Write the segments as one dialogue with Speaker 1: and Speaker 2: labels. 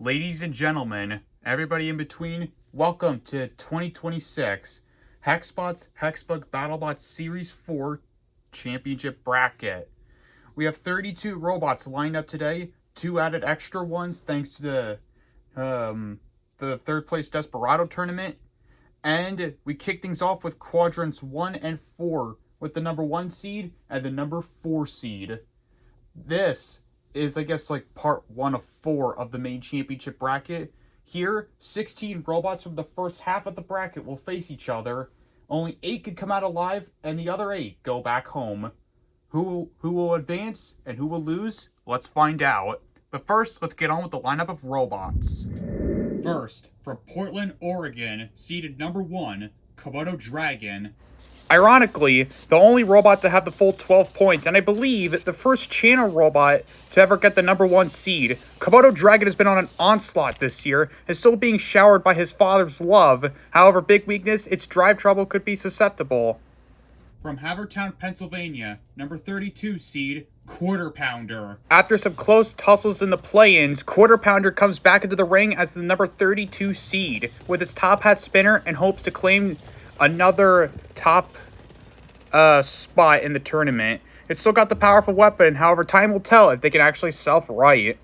Speaker 1: Ladies and gentlemen, everybody in between, welcome to 2026 Hexbots Hexbug BattleBots Series 4 Championship Bracket. We have 32 robots lined up today, 2 added extra ones thanks to the third place Desperado tournament. And we kick things off with quadrants 1 and 4 with the number 1 seed and the number 4 seed. This is, I guess, like part 1 of 4 of the main championship bracket. Here, 16 robots from the first half of the bracket will face each other. Only 8 can come out alive, and the other 8 go back home. Who will advance and who will lose? Let's find out. But first, let's get on with the lineup of robots. First, from Portland, Oregon, seeded number 1, Komodo Dragon. Ironically, the only robot to have the full 12 points, and I believe the first channel robot to ever get the number 1 seed. Komodo Dragon has been on an onslaught this year, is still being showered by his father's love. However, big weakness, its drive trouble could be susceptible. From Havertown, Pennsylvania, number 32 seed, Quarter Pounder. After some close tussles in the play-ins, Quarter Pounder comes back into the ring as the number 32 seed, with its top hat spinner and hopes to claim another top spot in the tournament. It's still got the powerful weapon, however time will tell if they can actually self-right.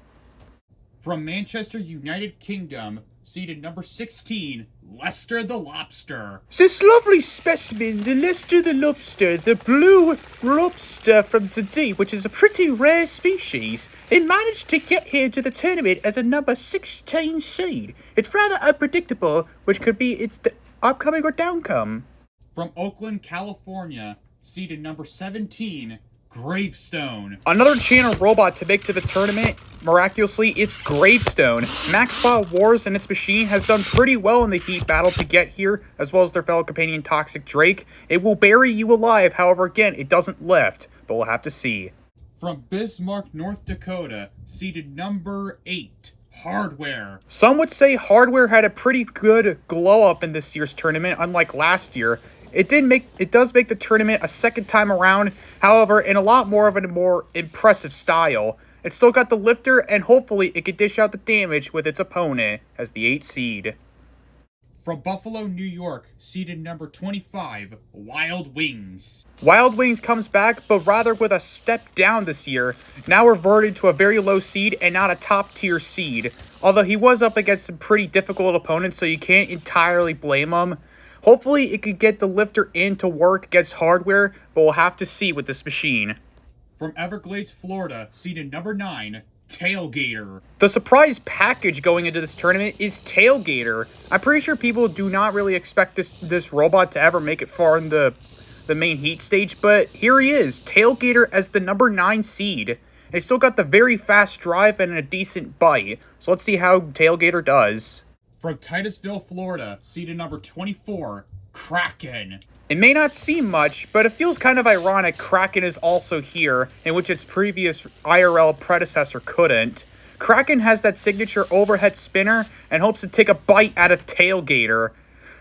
Speaker 1: From Manchester, United Kingdom, seeded number 16, Lobster the Lobster.
Speaker 2: This lovely specimen, the Lobster the Lobster, the blue lobster from the deep, which is a pretty rare species. It managed to get here to the tournament as a number 16 seed. It's rather unpredictable, which could be its upcoming or downcome.
Speaker 1: From Oakland, California, seeded number 17, Gravestone.
Speaker 2: Another channel robot to make to the tournament. Miraculously, it's Gravestone. MaxBot Wars and its machine has done pretty well in the heat battle to get here, as well as their fellow companion Toxic Drake. It will bury you alive, however, again, it doesn't lift, but we'll have to see.
Speaker 1: From Bismarck, North Dakota, seeded number 8, Hardware.
Speaker 2: Some would say Hardware had a pretty good glow up in this year's tournament, unlike last year. It does make the tournament a second time around, however, in a lot more of a more impressive style. It's still got the lifter, and hopefully it can dish out the damage with its opponent as the 8 seed.
Speaker 1: From Buffalo, New York, seeded number 25, Wild Wings.
Speaker 2: Wild Wings comes back, but rather with a step down this year, now reverted to a very low seed and not a top tier seed. Although he was up against some pretty difficult opponents, so you can't entirely blame him. Hopefully it could get the lifter in to work against Hardware, but we'll have to see with this machine.
Speaker 1: From Everglades, Florida, seeded number 9, Gator.
Speaker 2: The surprise package going into this tournament is Gator. I'm pretty sure people do not really expect this robot to ever make it far in the main heat stage, but here he is, Gator as the number 9 seed. He's still got the very fast drive and a decent bite, so let's see how Gator does.
Speaker 1: From Titusville, Florida, seeded number 24, Kraken.
Speaker 2: It may not seem much, but it feels kind of ironic Kraken is also here, in which its previous IRL predecessor couldn't. Kraken has that signature overhead spinner and hopes to take a bite out of Gator.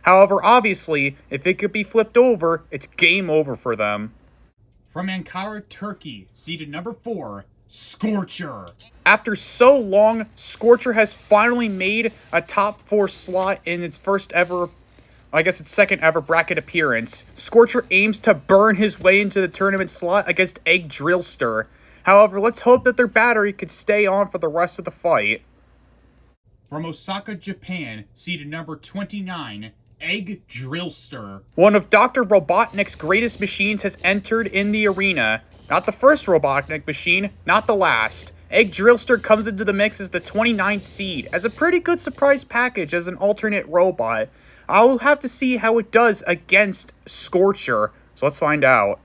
Speaker 2: However, obviously, if it could be flipped over, it's game over for them.
Speaker 1: From Ankara, Turkey, seeded number 4, Scorcher.
Speaker 2: After so long, Scorcher has finally made a top 4 slot in its first ever, I guess its second ever bracket appearance. Scorcher aims to burn his way into the tournament slot against Drillster. However, let's hope that their battery could stay on for the rest of the fight.
Speaker 1: From Osaka, Japan, seeded number 29, Drillster.
Speaker 2: One of Dr. Robotnik's greatest machines has entered in the arena. Not the first Robotnik machine, not the last. Drillster comes into the mix as the 29th seed, as a pretty good surprise package as an alternate robot. I'll have to see how it does against Scorcher, so let's find out.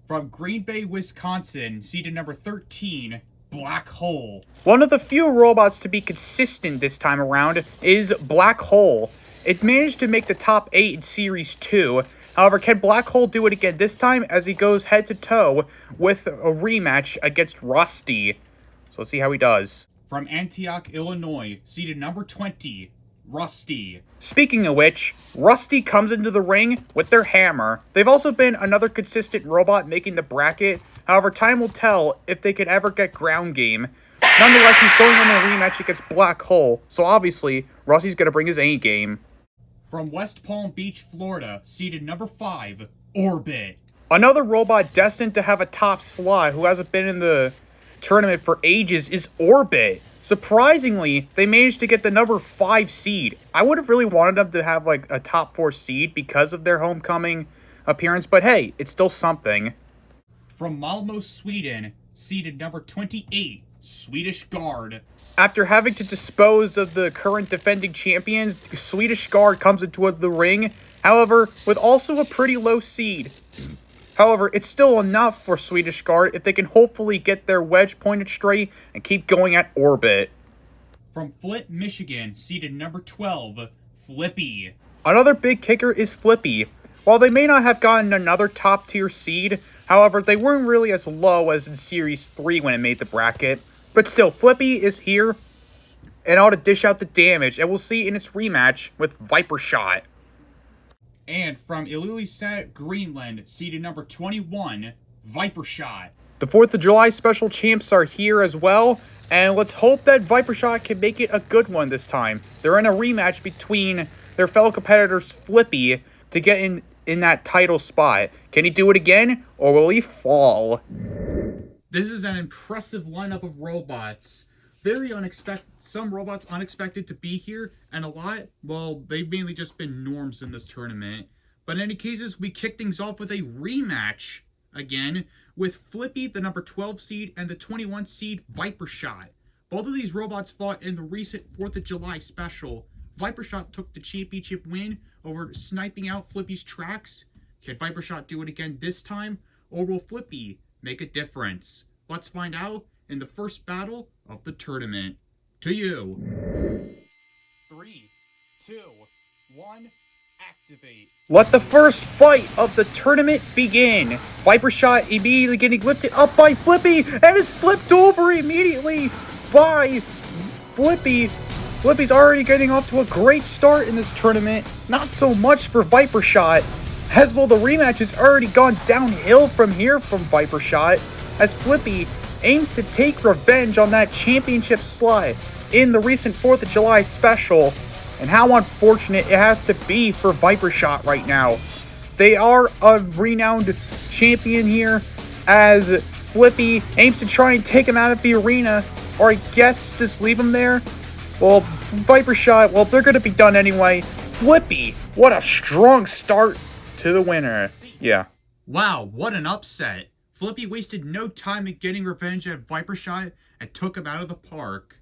Speaker 1: From Green Bay, Wisconsin, seeded number 13, Black Hole.
Speaker 2: One of the few robots to be consistent this time around is Black Hole. It managed to make the top 8 in Series 2. However, can Black Hole do it again this time as he goes head-to-toe with a rematch against Rusty? So let's see how he does.
Speaker 1: From Antioch, Illinois, seeded number 20, Rusty.
Speaker 2: Speaking of which, Rusty comes into the ring with their hammer. They've also been another consistent robot making the bracket. However, time will tell if they could ever get ground game. Nonetheless, he's going on a rematch against Black Hole, so obviously, Rusty's going to bring his A game.
Speaker 1: From West Palm Beach, Florida, seeded number 5, Orbit.
Speaker 2: Another robot destined to have a top slot who hasn't been in the tournament for ages is Orbit. Surprisingly, they managed to get the number 5 seed. I would have really wanted them to have like a top 4 seed because of their homecoming appearance, but hey, it's still something.
Speaker 1: From Malmo, Sweden, seeded number 28, Swedish Guard.
Speaker 2: After having to dispose of the current defending champions, Swedish Guard comes into the ring, however, with also a pretty low seed. However, it's still enough for Swedish Guard if they can hopefully get their wedge pointed straight and keep going at Orbit.
Speaker 1: From Flint, Michigan, seeded number 12, Flippy.
Speaker 2: Another big kicker is Flippy. While they may not have gotten another top tier seed, however, they weren't really as low as in Series 3 when it made the bracket. But still, Flippy is here and ought to dish out the damage, and we'll see in its rematch with Viper Shot.
Speaker 1: And from Ilulissat, Greenland, seeded number 21, Viper Shot.
Speaker 2: The 4th of July special champs are here as well, and let's hope that Viper Shot can make it a good one this time. They're in a rematch between their fellow competitors Flippy to get in that title spot. Can he do it again, or will he fall?
Speaker 1: This is an impressive lineup of robots. Very unexpected. Some robots unexpected to be here, and a lot, well, they've mainly just been norms in this tournament. But in any cases, we kick things off with a rematch again with Flippy, the number 12 seed, and the 21 seed Viper Shot. Both of these robots fought in the recent 4th of July special. Viper Shot took the championship win over sniping out Flippy's tracks. Can Viper Shot do it again this time, or will Flippy make a difference? Let's find out in the first battle of the tournament. To you. 3, 2, 1, activate.
Speaker 2: Let the first fight of the tournament begin. Viper Shot immediately getting lifted up by Flippy and is flipped over immediately by Flippy. Flippy's already getting off to a great start in this tournament. Not so much for Viper Shot, as well the rematch has already gone downhill from here from Viper Shot, as Flippy aims to take revenge on that championship slot in the recent 4th of July special. And how unfortunate it has to be for Viper Shot right now. They are a renowned champion here, as Flippy aims to try and take him out of the arena, or I guess just leave him there. Well, Viper Shot, well, they're going to be done anyway. Flippy, what a strong start to the winner. Yeah.
Speaker 1: Wow, what an upset. Flippy wasted no time in getting revenge at Viper Shot and took him out of the park.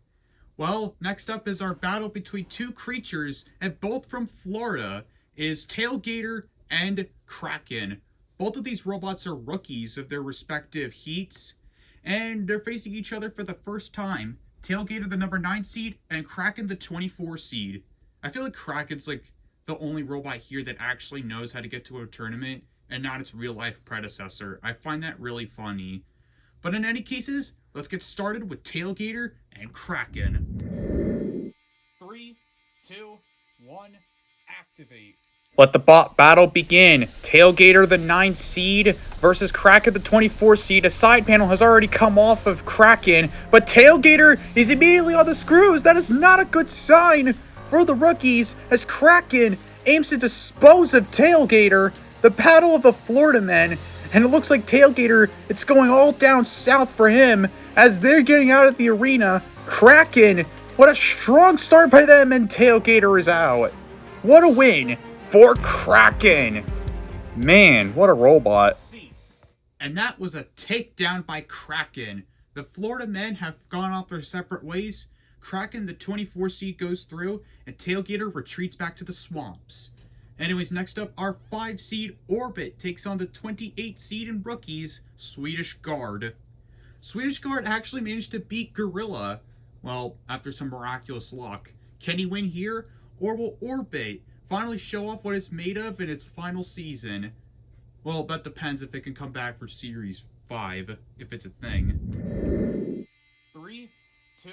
Speaker 1: Well, next up is our battle between two creatures, and both from Florida, is Gator and Kraken. Both of these robots are rookies of their respective heats, and they're facing each other for the first time. Gator, the number 9 seed, and Kraken, the 24 seed. I feel like Kraken's like the only robot here that actually knows how to get to a tournament, and not its real-life predecessor. I find that really funny. But in any cases, let's get started with Gator and Kraken. 3, 2, 1, activate.
Speaker 2: Let the battle begin. Gator, the 9 seed, versus Kraken, the 24 seed. A side panel has already come off of Kraken, but Gator is immediately on the screws. That is not a good sign for the rookies, as Kraken aims to dispose of Gator. The battle of the Florida men, and it looks like Gator, it's going all down south for him as they're getting out of the arena. Kraken, what a strong start by them, and Gator is out. What a win for Kraken. Man, what a robot.
Speaker 1: And that was a takedown by Kraken. The Florida men have gone off their separate ways. Kraken, the 24 seed, goes through, and Gator retreats back to the swamps. Anyways, next up, our 5 seed Orbit takes on the 28 seed and rookies, Swedish Guard. Swedish Guard actually managed to beat Gorilla, well, after some miraculous luck. Can he win here, or will Orbit finally show off what it's made of in its final season? Well, that depends if it can come back for Series 5, if it's a thing. 3, 2,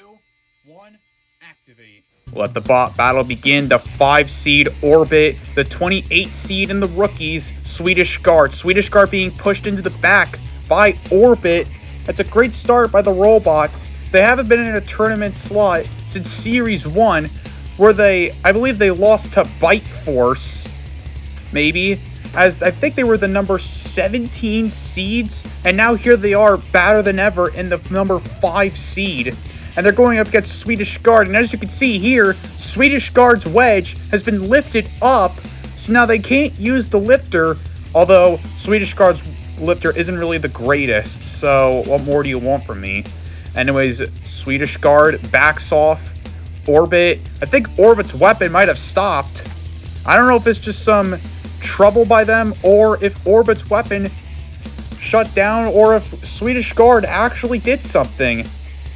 Speaker 1: 1, activate.
Speaker 2: Let the battle begin. The 5 seed Orbit, the 28 seed, and the rookies, Swedish Guard. Swedish Guard being pushed into the back by Orbit. That's a great start by the robots, they haven't been in a tournament slot since Series 1, where I believe they lost to Bite Force, maybe, as I think they were the number 17 seeds, and now here they are, better than ever in the number 5 seed. And they're going up against Swedish Guard, and as you can see here, Swedish Guard's wedge has been lifted up, so now they can't use the lifter, although Swedish Guard's lifter isn't really the greatest, so what more do you want from me? Anyways, Swedish Guard backs off. Orbit, I think Orbit's weapon might have stopped. I don't know if it's just some trouble by them, or if Orbit's weapon shut down, or if Swedish Guard actually did something.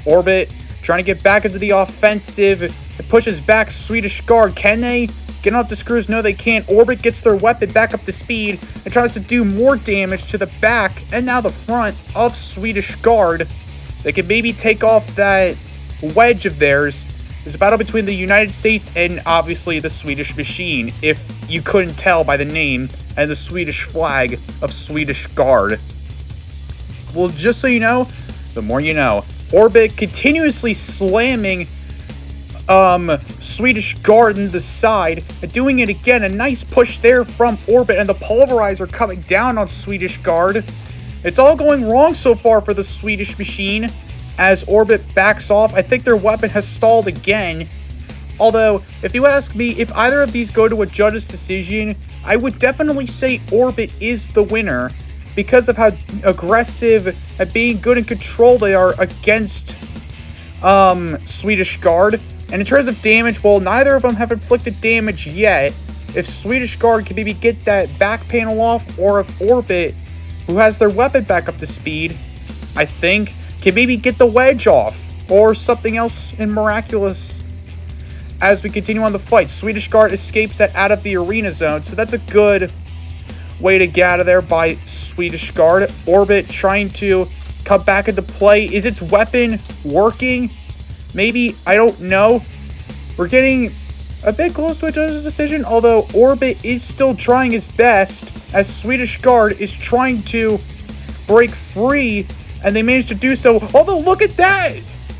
Speaker 2: Orbit trying to get back into the offensive. It pushes back Swedish Guard. Can they get off the screws? No, they can't. Orbit gets their weapon back up to speed and tries to do more damage to the back and now the front of Swedish Guard. They can maybe take off that wedge of theirs. There's a battle between the United States and obviously the Swedish machine, if you couldn't tell by the name and the Swedish flag of Swedish Guard. Well, just so you know, the more you know. Orbit continuously slamming Swedish Guard into the side and doing it again. A nice push there from Orbit, and the pulverizer coming down on Swedish Guard. It's all going wrong so far for the Swedish machine as Orbit backs off. I think their weapon has stalled again. Although, if you ask me, if either of these go to a judge's decision, I would definitely say Orbit is the winner, because of how aggressive and being good in control they are against Swedish Guard. And in terms of damage, well, neither of them have inflicted damage yet. If Swedish Guard can maybe get that back panel off, or if Orbit, who has their weapon back up to speed, I think, can maybe get the wedge off, or something else in miraculous. As we continue on the fight, Swedish Guard escapes that out of the arena zone, so that's a good way to get out of there by Swedish Guard. Orbit trying to come back into play. Is its weapon working? Maybe, I don't know. We're getting a bit close to a judge's decision, although Orbit is still trying his best as Swedish Guard is trying to break free, and they managed to do so. Although, look at that!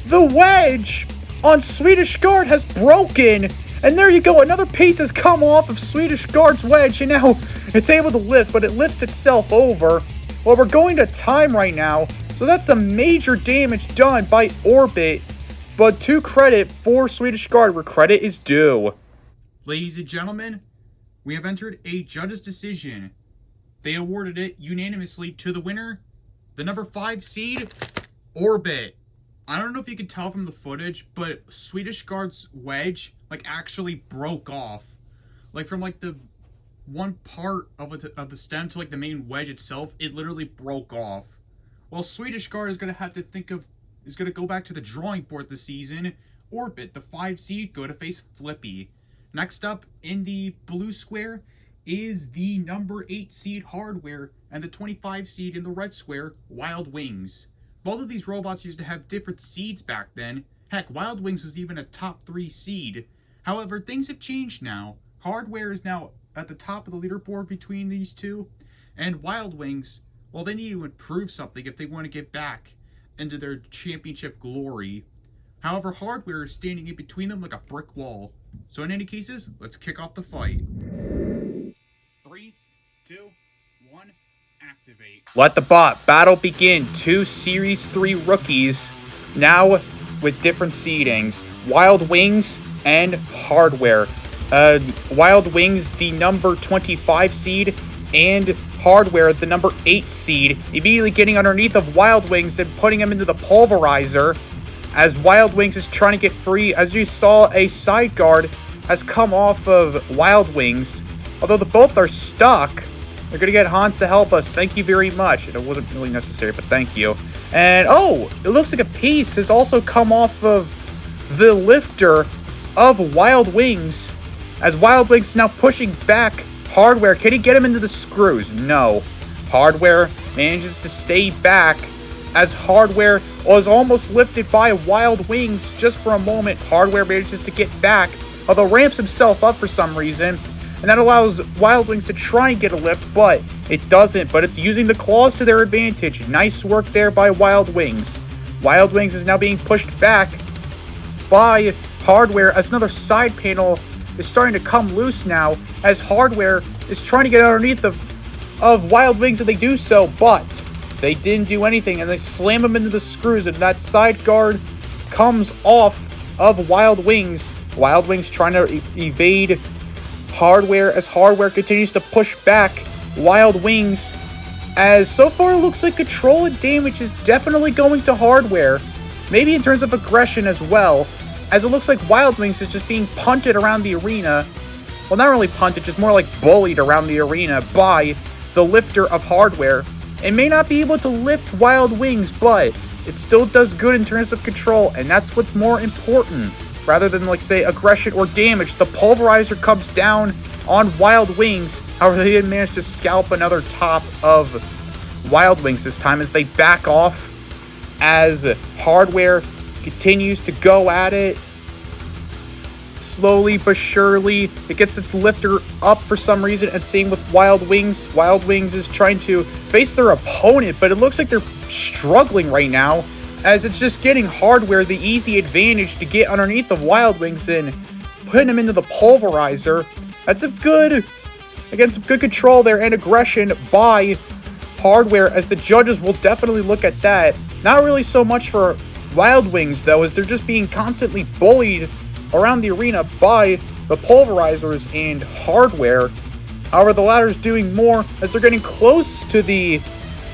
Speaker 2: The wedge on Swedish Guard has broken, and there you go, another piece has come off of Swedish Guard's wedge, and now it's able to lift, but it lifts itself over. Well, we're going to time right now, so that's some major damage done by Orbit, but to credit for Swedish Guard where credit is due.
Speaker 1: Ladies and gentlemen, we have entered a judge's decision. They awarded it unanimously to the winner, the number 5 seed, Orbit. I don't know if you can tell from the footage, but Swedish Guard's wedge, actually broke off. From, the one part of the stem to, the main wedge itself, it literally broke off. Well, Swedish Guard is going to have to is going to go back to the drawing board this season. Orbit, the 5 seed, go to face Flippy. Next up, in the blue square, is the number 8 seed Hardware, and the 25 seed in the red square, Wild Wings. Both of these robots used to have different seeds back then. Heck, Wild Wings was even a top 3 seed. However, things have changed now. Hardware is now at the top of the leaderboard between these two. And Wild Wings, well, they need to improve something if they want to get back into their championship glory. However, Hardware is standing in between them like a brick wall. So in any cases, let's kick off the fight. 3, 2, 1, activate.
Speaker 2: Let the battle begin. 2 Series 3 rookies, now with different seedings. Wild Wings and Hardware. Wild Wings, the number 25 seed, and Hardware, the number 8 seed, immediately getting underneath of Wild Wings and putting him into the pulverizer. As Wild Wings is trying to get free, as you saw, a side guard has come off of Wild Wings. Although the both are stuck, they're going to get Hans to help us. Thank you very much. It wasn't really necessary, but thank you. And, oh, it looks like a piece has also come off of the lifter of Wild Wings. As Wild Wings is now pushing back Hardware. Can he get him into the screws? No. Hardware manages to stay back as Hardware was almost lifted by Wild Wings just for a moment. Hardware manages to get back, although ramps himself up for some reason. And that allows Wild Wings to try and get a lift, but it doesn't. But it's using the claws to their advantage. Nice work there by Wild Wings. Wild Wings is now being pushed back by Hardware as another side panel is starting to come loose now as Hardware is trying to get underneath of Wild Wings, and they do so, but they didn't do anything, and they slam him into the screws, and that side guard comes off of Wild Wings. Wild Wings trying to evade Hardware as Hardware continues to push back Wild Wings, as so far it looks like control and damage is definitely going to Hardware, maybe in terms of aggression as well, as it looks like Wild Wings is just being punted around the arena. Well, not really punted, just more like bullied around the arena by the lifter of Hardware. It may not be able to lift Wild Wings, but it still does good in terms of control, and that's what's more important. Rather than, like, say, aggression or damage, the Pulverizer comes down on Wild Wings. However, they didn't manage to scalp another top of Wild Wings this time as they back off as Hardware continues to go at it. Slowly but surely, it gets its lifter up for some reason, and same with Wild Wings. Wild Wings is trying to face their opponent, but it looks like they're struggling right now, as it's just getting Hardware the easy advantage to get underneath of Wild Wings and putting him into the Pulverizer. That's some good control there and aggression by Hardware, as the judges will definitely look at that. Not really so much for Wild Wings, though, as they're just being constantly bullied around the arena by the Pulverizers and Hardware. However, the latter is doing more as they're getting close to the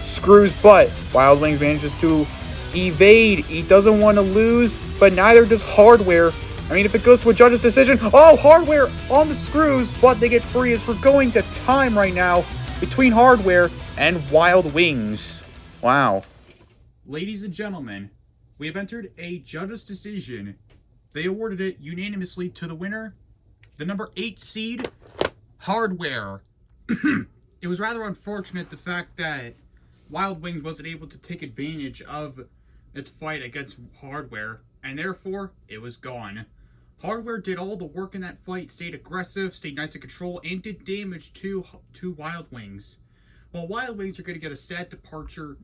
Speaker 2: screws, but Wild Wings manages to evade. He doesn't want to lose, but neither does Hardware. I mean, if it goes to a judge's decision, oh, Hardware on the screws, but they get free as we're going to time right now between Hardware and Wild Wings. Wow.
Speaker 1: Ladies and gentlemen, we have entered a judge's decision. They awarded it unanimously to the winner, the number 8 seed, Hardware. It was rather unfortunate the fact that Wild Wings wasn't able to take advantage of its fight against Hardware, and therefore, it was gone. Hardware did all the work in that fight, stayed aggressive, stayed nice in control, and did damage to Wild Wings. While Wild Wings are going to get a sad departure,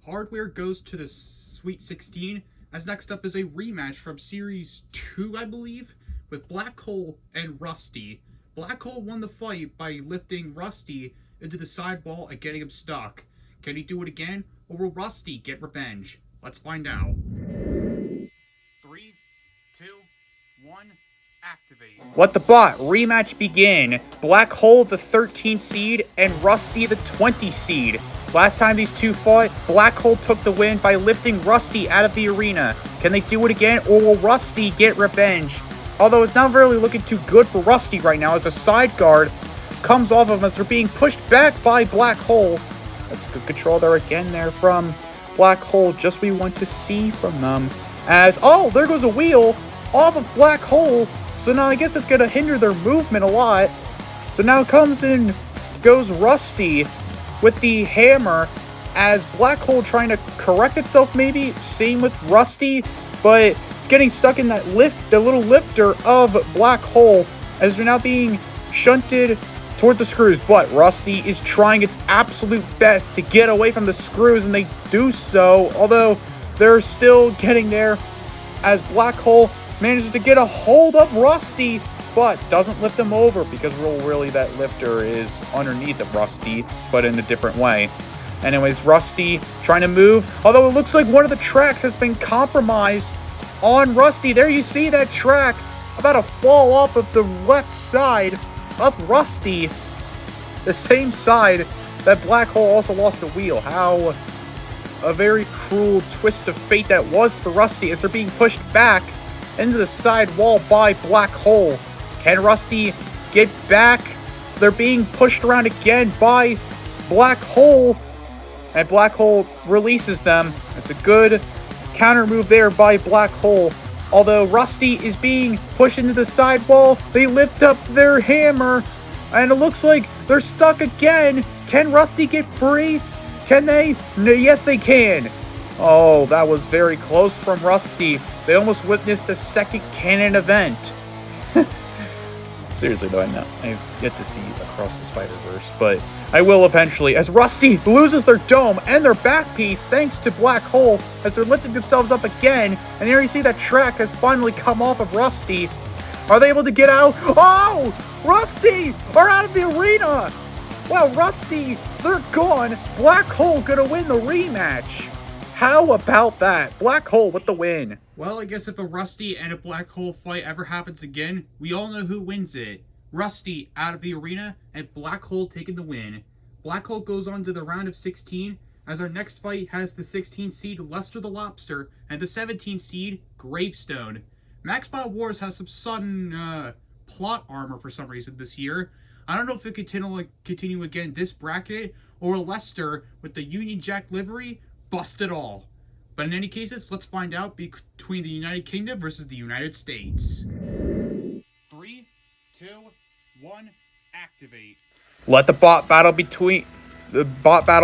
Speaker 1: Hardware goes to the Sweet 16, as next up is a rematch from Series 2, I believe, with Black Hole and Rusty. Black Hole won the fight by lifting Rusty into the sidewall and getting him stuck. Can he do it again, or will Rusty get revenge? Let's find out. 3, 2, 1, activate.
Speaker 2: Let the bot rematch begin. Black Hole, the 13th seed, and Rusty, the 20th seed. Last time these two fought, Black Hole took the win by lifting Rusty out of the arena. Can they do it again, or will Rusty get revenge? Although it's not really looking too good for Rusty right now, as a side guard comes off of him as they're being pushed back by Black Hole. That's good control there again there from Black Hole, just what we want to see from them. As, oh, there goes a wheel off of Black Hole. So now I guess that's going to hinder their movement a lot. So now comes in, goes Rusty with the hammer, as Black Hole trying to correct itself maybe. Same with Rusty, but it's getting stuck in that lift, the little lifter of Black Hole, as they're now being shunted toward the screws. But Rusty is trying its absolute best to get away from the screws, and they do so, although they're still getting there, as Black Hole manages to get a hold of Rusty, but doesn't lift him over, because really that lifter is underneath of Rusty, but in a different way. Anyways, Rusty trying to move, although it looks like one of the tracks has been compromised on Rusty. There you see that track about to fall off of the left side of Rusty, the same side that Black Hole also lost the wheel. How a very cruel twist of fate that was for Rusty, as they're being pushed back into the side wall by Black Hole. Can Rusty get back? They're being pushed around again by Black Hole, and Black Hole releases them. It's a good counter move there by Black Hole. Although Rusty is being pushed into the side wall, they lift up their hammer, and it looks like they're stuck again. Can Rusty get free? Can they? No, yes, they can. Oh, that was very close from Rusty. They almost witnessed a second canon event. Seriously though, I've yet to see Across the Spider-Verse, but I will eventually, as Rusty loses their dome and their back piece thanks to Black Hole, as they're lifting themselves up again, and here you see that track has finally come off of Rusty. Are they able to get out? Oh! Rusty are out of the arena! Wow, Rusty, they're gone. Black Hole gonna win the rematch. How about that? Black Hole with the win.
Speaker 1: Well, I guess if a Rusty and a Black Hole fight ever happens again, we all know who wins it. Rusty out of the arena and Black Hole taking the win. Black Hole goes on to the round of 16, as our next fight has the 16 seed Lobster the Lobster and the 17 seed Gravestone. MaxBot Wars has some sudden plot armor for some reason this year. I don't know if it continue again this bracket, or Lobster with the Union Jack livery bust it all. But in any cases, let's find out between the United Kingdom versus the United States. 3, 2, 1, activate.
Speaker 2: Let the bot battle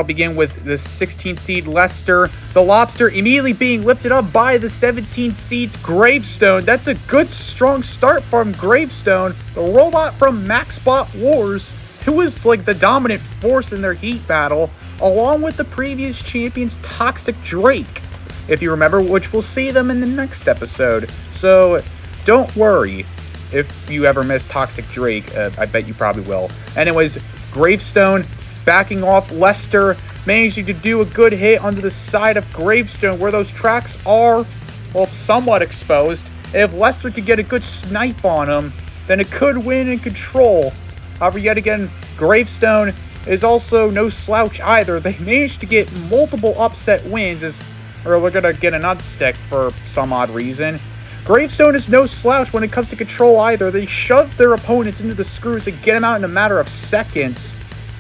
Speaker 2: begin with the 16 seed Lobster. The Lobster immediately being lifted up by the 17 seeds Gravestone. That's a good strong start from Gravestone, the robot from MaxBot Wars, who was like the dominant force in their heat battle, along with the previous champions Toxic Drake, if you remember, which we'll see them in the next episode. So don't worry if you ever miss Toxic Drake. I bet you probably will. Anyways, Gravestone backing off Lobster, managing to do a good hit onto the side of Gravestone where those tracks are, well, somewhat exposed. If Lobster could get a good snipe on him, then it could win in control. However, yet again, Gravestone is also no slouch either. They managed to get multiple upset wins, or we're going to get an unstick for some odd reason. Gravestone is no slouch when it comes to control either. They shove their opponents into the screws and get them out in a matter of seconds,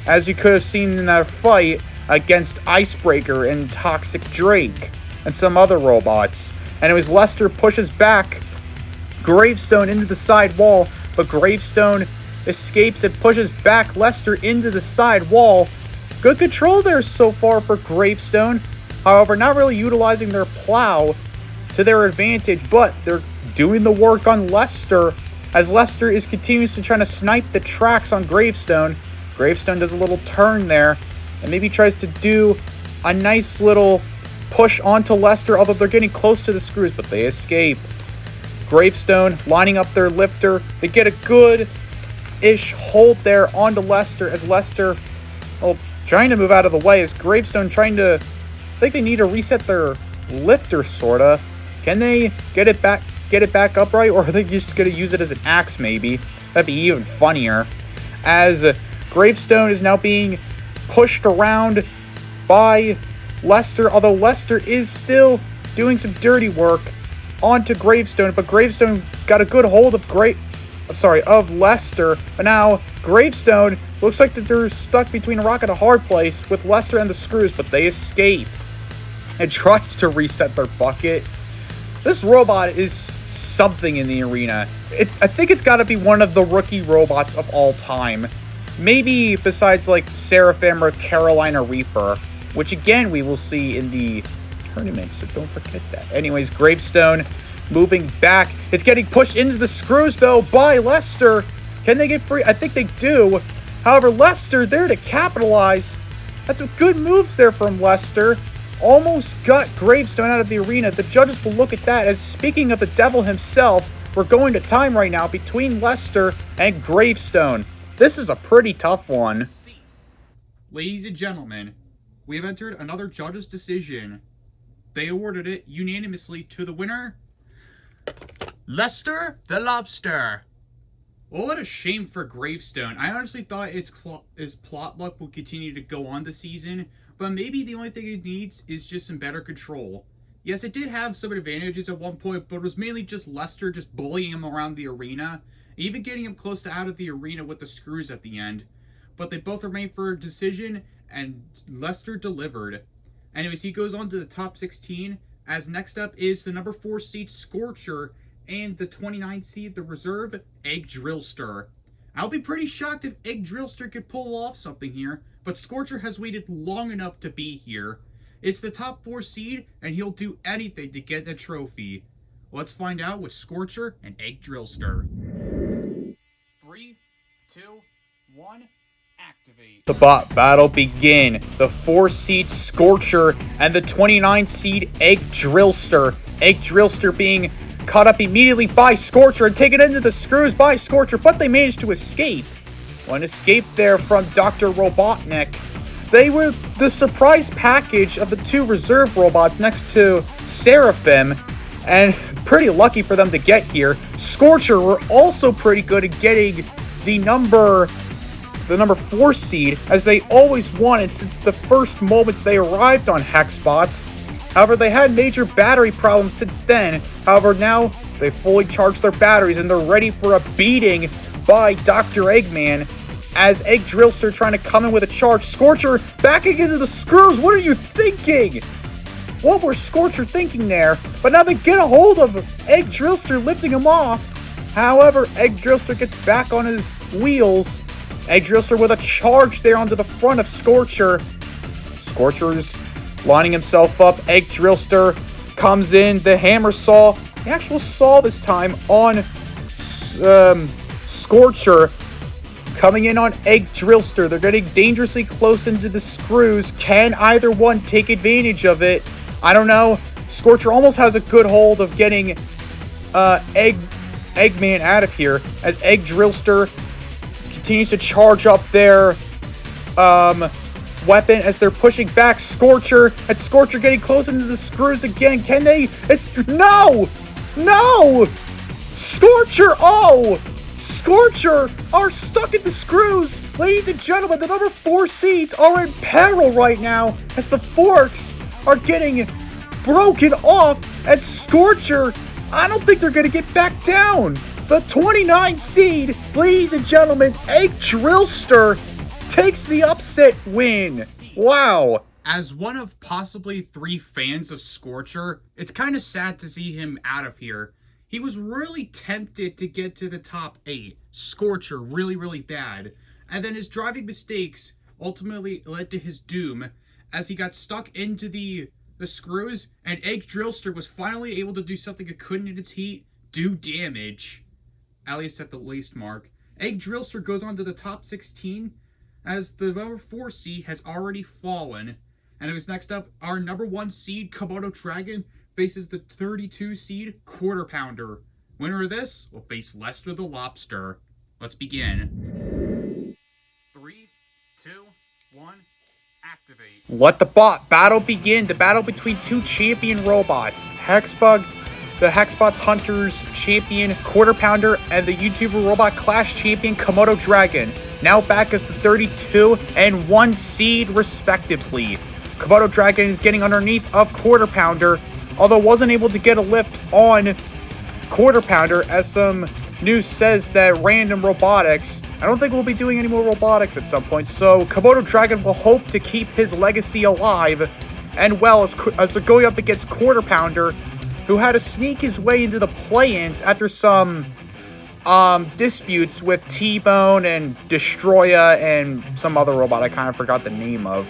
Speaker 2: as you could have seen in that fight against Icebreaker and Toxic Drake and some other robots. Anyways, Lobster pushes back Gravestone into the side wall, but Gravestone escapes and pushes back Lobster into the side wall. Good control there so far for Gravestone. However, not really utilizing their plow to their advantage, but they're doing the work on Lobster, as Lobster is continuously trying to snipe the tracks on Gravestone. Gravestone does a little turn there and maybe tries to do a nice little push onto Lobster, although they're getting close to the screws, but they escape. Gravestone lining up their lifter. They get a good-ish hold there onto Lobster, as Lobster, well, trying to move out of the way, as Gravestone trying to, I think they need to reset their lifter, sorta. Can they get it back upright, or are they just gonna use it as an axe maybe? That'd be even funnier. As Gravestone is now being pushed around by Lobster, although Lobster is still doing some dirty work onto Gravestone, but Gravestone got a good hold of Lobster, but now Gravestone looks like that they're stuck between a rock and a hard place with Lobster and the screws, but they escape and tries to reset their bucket. This robot is something in the arena. I think it's got to be one of the rookie robots of all time. Maybe besides like Seraphim or Carolina Reaper, which again we will see in the tournament, so don't forget that. Anyways, Gravestone moving back. It's getting pushed into the screws though by Lobster. Can they get free? I think they do. However, Lobster there to capitalize. That's some good moves there from Lobster. Almost got Gravestone out of the arena. The judges will look at that, as speaking of the devil himself, we're going to time right now between Lobster and Gravestone. This is a pretty tough one.
Speaker 1: Ladies and gentlemen, we have entered another judge's decision. They awarded it unanimously to the winner, Lobster the Lobster. Well, what a shame for Gravestone. I honestly thought its plot luck would continue to go on this season, but maybe the only thing it needs is just some better control. Yes, it did have some advantages at one point, but it was mainly just Lobster just bullying him around the arena, even getting him close to out of the arena with the screws at the end. But they both remained for a decision, and Lobster delivered. Anyways, he goes on to the top 16, as next up is the number 4 seed Scorcher and the 29 seed, the reserve, Drillster. I'll be pretty shocked if Drillster could pull off something here, but Scorcher has waited long enough to be here. It's the top 4 seed, and he'll do anything to get the trophy. Let's find out with Scorcher and Drillster. 3, 2, 1, activate.
Speaker 2: The bot battle begin. The 4-seed Scorcher and the 29-seed Egg Drillster. Egg Drillster being caught up immediately by Scorcher and taken into the screws by Scorcher, but they managed to escape. One escape there from Dr. Robotnik. They were the surprise package of the 2 reserve robots next to Seraphim, and pretty lucky for them to get here. Scorcher were also pretty good at getting the number 4 seed, as they always wanted since the first moments they arrived on Hexbots. However, they had major battery problems since then. However, now they fully charged their batteries and they're ready for a beating by Dr. Eggman, as Egg Drillster trying to come in with a charge. Scorcher backing into the screws. What are you thinking? What was Scorcher thinking there? But now they get a hold of Egg Drillster, lifting him off. However, Egg Drillster gets back on his wheels. Egg Drillster with a charge there onto the front of Scorcher. Scorcher's lining himself up. Egg Drillster comes in. The hammer saw, the actual saw this time, on Scorcher. Coming in on Egg Drillster. They're getting dangerously close into the screws. Can either one take advantage of it? I don't know. Scorcher almost has a good hold of getting Eggman out of here, as Egg Drillster continues to charge up their weapon as they're pushing back Scorcher, and Scorcher getting close into the screws again. Can they? No! Scorcher! Oh! Scorcher are stuck in the screws! Ladies and gentlemen, the number 4 seeds are in peril right now as the forks are getting broken off, and Scorcher, I don't think they're going to get back down. The 29 seed, ladies and gentlemen, Egg Drillster takes the upset win. Wow.
Speaker 1: As one of possibly 3 fans of Scorcher, it's kind of sad to see him out of here. He was really tempted to get to the top 8. Scorcher, really bad. And then his driving mistakes ultimately led to his doom, as he got stuck into the screws, and Egg Drillster was finally able to do something it couldn't in its heat: do damage. At least at the least mark. Egg Drillster goes on to the top 16, as the number 4 seed has already fallen. And it was next up, our number 1 seed, Komodo Dragon, faces the 32 seed Quarter Pounder. Winner of this will face Lester the Lobster. Let's begin. 3, 2, 1, activate.
Speaker 2: Let the bot battle begin. The battle between 2 champion robots. The Hexbots Hunters champion Quarter Pounder, and the YouTuber Robot Clash champion Komodo Dragon. Now back as the 32 and 1 seed respectively. Komodo Dragon is getting underneath of Quarter Pounder, although wasn't able to get a lift on Quarter Pounder, as some news says that Random Robotics, I don't think we'll be doing any more robotics at some point, so Komodo Dragon will hope to keep his legacy alive, and well, as they're going up against Quarter Pounder, who had to sneak his way into the play-ins after some disputes with T-Bone and Destroya and some other robot I kind of forgot the name of.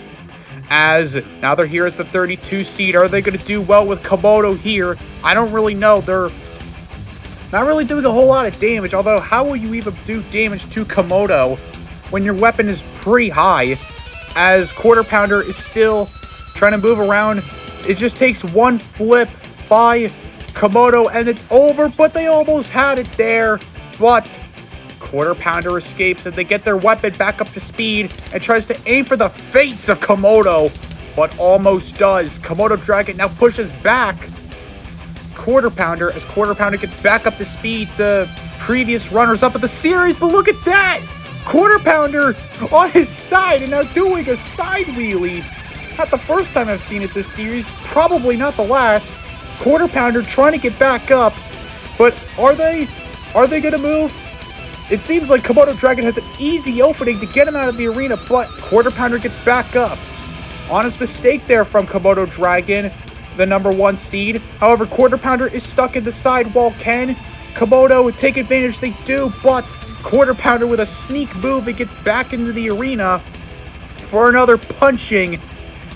Speaker 2: As now they're here as the 32 seed. Are they going to do well with Komodo here? I don't really know. They're not really doing a whole lot of damage, although how will you even do damage to Komodo when your weapon is pretty high? As Quarter Pounder is still trying to move around. It just takes one flip by Komodo and it's over, but they almost had it there. But Quarter Pounder escapes and they get their weapon back up to speed and tries to aim for the face of Komodo, but almost does. Komodo Dragon now pushes back Quarter Pounder as Quarter Pounder gets back up to speed. The previous runners-up of the series, but look at that! Quarter Pounder on his side and now doing a side wheelie. Not the first time I've seen it this series, probably not the last. Quarter Pounder trying to get back up, but are they going to move? It seems like Komodo Dragon has an easy opening to get him out of the arena, but Quarter Pounder gets back up. Honest mistake there from Komodo Dragon, the number 1 seed. However, Quarter Pounder is stuck in the sidewall. Can Komodo take advantage? They do, but Quarter Pounder with a sneak move, it gets back into the arena for another punching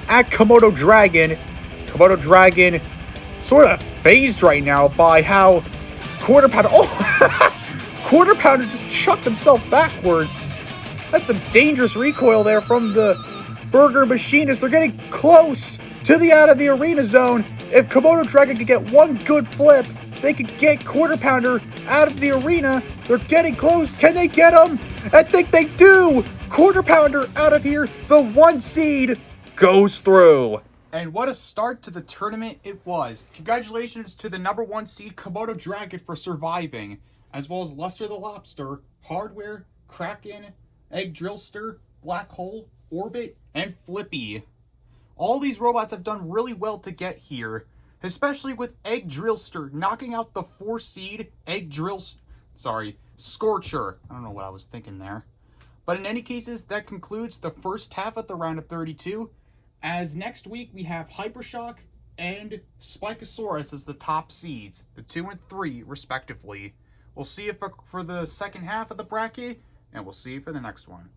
Speaker 2: at Komodo Dragon. Komodo Dragon sort of phased right now by how Quarter Pounder... Oh! Quarter Pounder just chucked himself backwards. That's some dangerous recoil there from the Burger Machine as they're getting close to the out of the arena zone. If Komodo Dragon could get one good flip, they could get Quarter Pounder out of the arena. They're getting close. Can they get him? I think they do. Quarter Pounder out of here. The 1 seed goes through.
Speaker 1: And what a start to the tournament it was. Congratulations to the number 1 seed Komodo Dragon for surviving, as well as Lobster the Lobster, Hardware, Kraken, Egg Drillster, Black Hole, Orbit, and Flippy. All these robots have done really well to get here, especially with Egg Drillster knocking out the 4 seed Scorcher. I don't know what I was thinking there. But in any cases, that concludes the first half of the round of 32. As next week we have Hypershock and Spikosaurus as the top seeds, the 2 and 3 respectively. We'll see you for the second half of the bracket, and we'll see you for the next one.